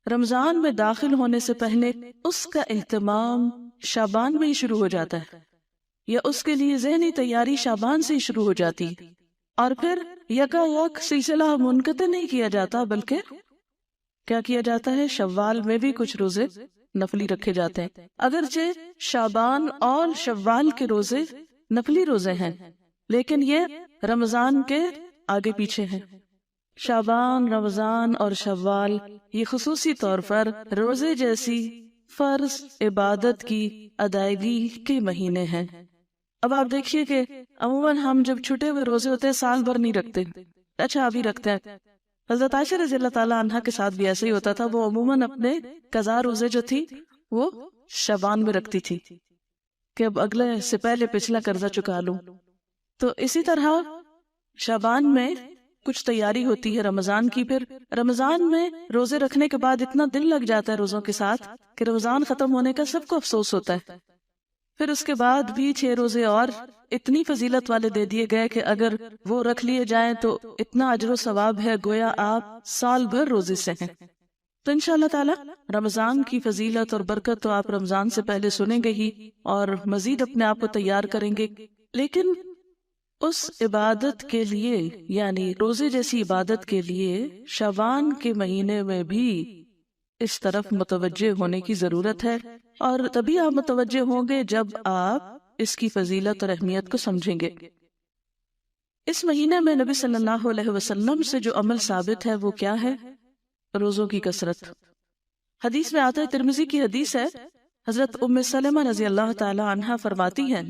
رمضان میں داخل ہونے سے پہلے اس کا اہتمام شعبان میں ہی شروع ہو جاتا ہے، یا اس کے لیے ذہنی تیاری شعبان سے ہی شروع ہو جاتی ہے، اور پھر یکایک سلسلہ منقطع نہیں کیا جاتا، بلکہ کیا کیا جاتا ہے، شوال میں بھی کچھ روزے نفلی رکھے جاتے ہیں۔ اگرچہ شعبان اور شوال کے روزے نفلی روزے ہیں، لیکن یہ رمضان کے آگے پیچھے ہیں۔ شعبان، رمضان اور شوال یہ خصوصی طور پر روزے جیسی فرض عبادت کی ادائیگی کے مہینے ہیں۔ اب آپ دیکھیے کہ عموماً ہم جب چھٹے ہوئے روزے ہوتے ہیں سال بھر نہیں رکھتے، اچھا ابھی رکھتے ہیں۔ حضرت عائشہ رضی اللہ تعالیٰ عنہ کے ساتھ بھی ایسے ہی ہوتا تھا، وہ عموماً اپنے قضا روزے جو تھی وہ شعبان میں رکھتی تھی کہ اب اگلے سے پہلے پچھلا قرضہ چکا لوں۔ تو اسی طرح شعبان میں کچھ تیاری ہوتی ہے رمضان کی، پھر رمضان میں روزے رکھنے کے بعد اتنا دل لگ جاتا ہے روزوں کے ساتھ کہ رمضان ختم ہونے کا سب کو افسوس ہوتا ہے۔ پھر اس کے بعد بھی 6 روزے اور اتنی فضیلت والے دے دیے گئے کہ اگر وہ رکھ لیے جائیں تو اتنا اجر و ثواب ہے گویا آپ سال بھر روزے سے ہیں۔ تو انشاءاللہ تعالی رمضان کی فضیلت اور برکت تو آپ رمضان سے پہلے سنیں گے ہی، اور مزید اپنے آپ کو تیار کریں گے، لیکن اس عبادت کے لیے یعنی روزے جیسی عبادت کے لیے شعبان کے مہینے میں بھی اس طرف متوجہ ہونے کی ضرورت ہے، اور تبھی آپ متوجہ ہوں گے جب آپ اس کی فضیلت اور اہمیت کو سمجھیں گے۔ اس مہینے میں نبی صلی اللہ علیہ وسلم سے جو عمل ثابت ہے وہ کیا ہے؟ روزوں کی کثرت۔ حدیث میں آتا ہے، ترمذی کی حدیث ہے، حضرت ام سلمہ رضی اللہ تعالی عنہا فرماتی ہیں،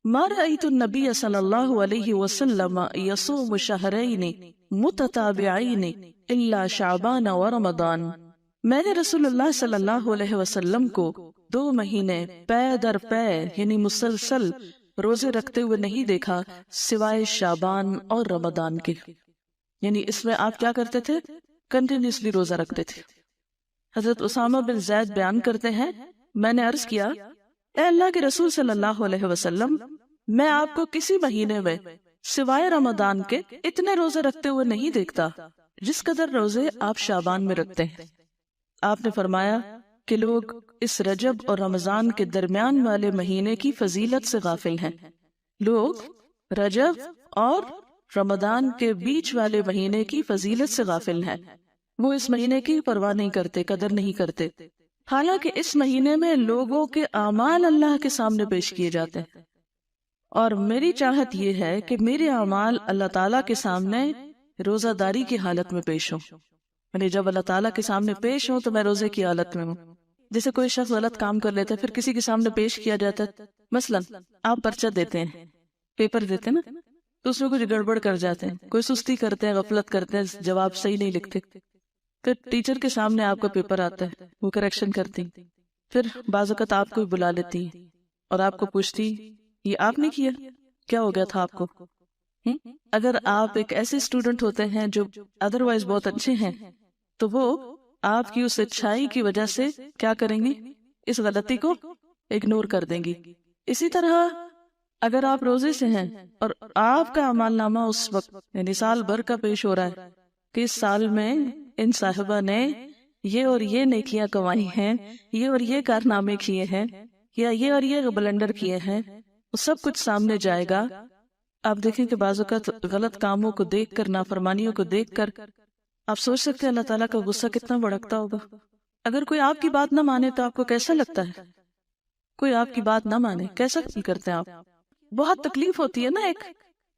ما رأیت النبی صلی اللہ علیہ وسلم یصوم شہرین متتابعین الا شعبان و رمضان۔ میں نے رسول اللہ صلی اللہ علیہ وسلم کو 2 مہینے پے در پے یعنی مسلسل روزے رکھتے ہوئے نہیں دیکھا سوائے شعبان اور رمضان کے، یعنی اس میں آپ کیا کرتے تھے؟ کنٹینیوسلی روزہ رکھتے تھے۔ حضرت اسامہ بن زید بیان کرتے ہیں، میں نے عرض کیا، اے اللہ کے رسول صلی اللہ علیہ وسلم، میں آپ کو کسی مہینے میں سوائے رمضان کے اتنے روزے رکھتے ہوئے نہیں دیکھتا جس قدر روزے آپ شعبان میں رکھتے ہیں۔ آپ نے فرمایا کہ لوگ اس رجب اور رمضان کے درمیان والے مہینے کی فضیلت سے غافل ہیں۔ لوگ رجب اور رمضان کے بیچ والے مہینے کی فضیلت سے غافل ہیں، وہ اس مہینے کی پرواہ نہیں کرتے، قدر نہیں کرتے، حالانکہ اس مہینے میں لوگوں کے اعمال اللہ کے سامنے پیش کیے جاتے ہیں، اور میری چاہت یہ ہے کہ میرے اعمال اللہ تعالیٰ کے سامنے روزہ داری کی حالت میں پیش ہوں، یعنی جب اللہ تعالیٰ کے سامنے پیش ہوں تو میں روزے کی حالت میں ہوں۔ جیسے کوئی شخص غلط کام کر لیتا ہے پھر کسی کے سامنے پیش کیا جاتا ہے، مثلا آپ پرچہ دیتے ہیں، پیپر دیتے ہیں نا، تو اس میں کچھ گڑبڑ کر جاتے ہیں، کوئی سستی کرتے ہیں، غفلت کرتے ہیں، جواب صحیح نہیں لکھتے، پھر ٹیچر کے سامنے آپ کا پیپر آتا ہے، وہ کریکشن کرتی، پھر بعض اوقات آپ کو بلا لیتی اور آپ کو پوچھتی یہ آپ نے کیا، کیا ہو گیا تھا آپ کو؟ اگر آپ ایک ایسے اسٹوڈنٹ ہوتے ہیں جو ادروائز بہت اچھے ہیں تو وہ آپ کی اس اچھائی کی وجہ سے کیا کریں گی؟ اس غلطی کو اگنور کر دیں گی۔ اسی طرح اگر آپ روزے سے ہیں اور آپ کا اعمال نامہ اس وقت یعنی سال بھر کا پیش ہو رہا ہے کہ اس سال میں ان صاحبہ نے یہ اور یہ نیکیاں کمائی ہیں، یہ اور یہ کارنامے کیے ہیں، یا یہ اور یہ بلنڈر کیے ہیں، وہ سب کچھ سامنے جائے گا۔ آپ دیکھیں کہ بعض اوقات غلط کاموں کو دیکھ کر، نافرمانیوں کو دیکھ کر آپ سوچ سکتے ہیں اللہ تعالیٰ کا غصہ کتنا بھڑکتا ہوگا۔ اگر کوئی آپ کی بات نہ مانے تو آپ کو کیسا لگتا ہے؟ کوئی آپ کی بات نہ مانے کیسا فیل کرتے ہیں آپ؟ بہت تکلیف ہوتی ہے نا، ایک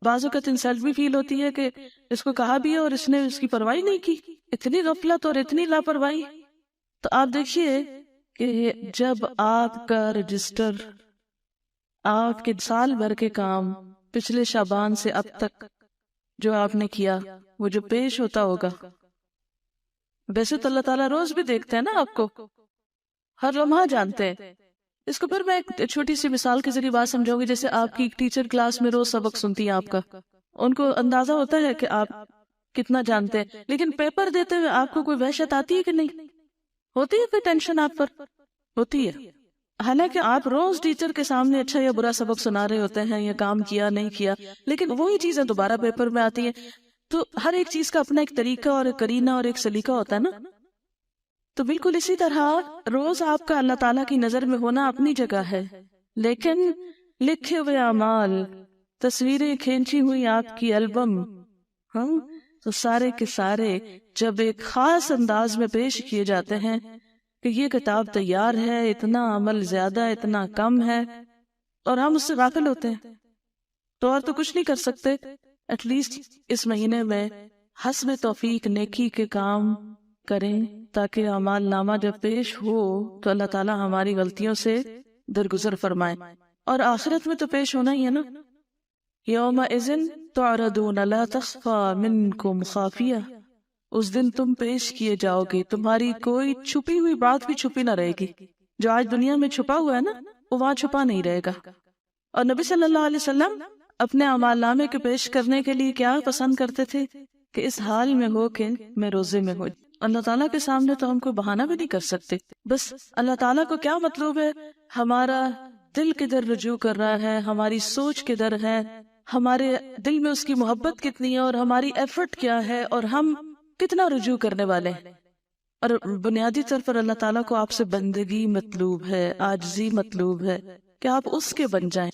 بعض اوقات انسلٹ بھی فیل ہوتی ہے کہ اس کو کہا بھی ہے اور اس نے اس کی پرواہی نہیں کی، اتنی غفلت اور اتنی لاپرواہی۔ تو آپ دیکھیے کہ جب آپ کا رجسٹر، آپ کے سال بھر کے کام پچھلے شعبان سے اب تک جو آپ نے کیا وہ جو پیش ہوتا ہوگا، ویسے تو اللہ تعالیٰ روز بھی دیکھتے ہیں نا آپ کو، ہر لمحہ جانتے ہیں۔ اس کو پھر میں ایک چھوٹی سی مثال کے ذریعے بات سمجھاؤں گی۔ جیسے آپ کی ٹیچر کلاس میں روز سبق سنتی ہیں آپ کا، ان کو اندازہ ہوتا ہے کہ آپ کتنا جانتے ہیں، لیکن پیپر دیتے ہوئے آپ کو کوئی وحشت آتی ہے کہ نہیں؟ ہوتی ہے کوئی ٹینشن آپ پر؟ ہوتی ہے، حالانکہ آپ روز ٹیچر کے سامنے اچھا یا برا سبق سنا رہے ہوتے ہیں، یا کام کیا نہیں کیا، لیکن وہی چیزیں دوبارہ پیپر میں آتی ہیں۔ تو ہر ایک چیز کا اپنا ایک طریقہ اور ایک قرینہ اور ایک سلیقہ ہوتا ہے نا۔ تو بالکل اسی طرح روز آپ کا اللہ تعالیٰ کی نظر میں ہونا اپنی جگہ ہے، لیکن لکھے ہوئے اعمال، تصویریں کھینچی ہوئی آپ کی البم، تو سارے کے سارے جب ایک خاص انداز میں پیش کیے جاتے ہیں کہ یہ کتاب تیار ہے، اتنا عمل زیادہ، اتنا کم ہے، اور ہم اس سے غافل ہوتے ہیں، تو اور تو کچھ نہیں کر سکتے۔ ایٹ لیسٹ اس مہینے میں حسب توفیق نیکی کے کام کریں، تاکہ اعمال نامہ جب پیش ہو تو اللہ تعالیٰ ہماری غلطیوں سے درگزر فرمائے، اور آخرت میں تو پیش ہونا ہی ہے نا۔ یومئذ تعرضون لا تخفی منکم خافیہ، اس دن تم پیش کیے جاؤ گے، تمہاری کوئی چھپی ہوئی بات بھی چھپی نہ رہے گی۔ جو آج دنیا میں چھپا ہوا ہے نا، وہ وہاں چھپا نہیں رہے گا۔ اور نبی صلی اللہ علیہ وسلم اپنے اعمال نامے کے پیش کرنے کے لیے کیا پسند کرتے تھے کہ اس حال میں ہو کہ میں روزے میں ہوں۔ اللہ تعالیٰ کے سامنے تو ہم کوئی بہانہ بھی نہیں کر سکتے، بس اللہ تعالیٰ کو کیا مطلوب ہے، ہمارا دل کدھر رجوع کر رہا ہے، ہماری سوچ کدھر ہے، ہمارے دل میں اس کی محبت کتنی ہے، اور ہماری ایفرٹ کیا ہے، اور ہم کتنا رجوع کرنے والے ہیں۔ اور بنیادی طور پر اللہ تعالیٰ کو آپ سے بندگی مطلوب ہے، عاجزی مطلوب ہے کہ آپ اس کے بن جائیں۔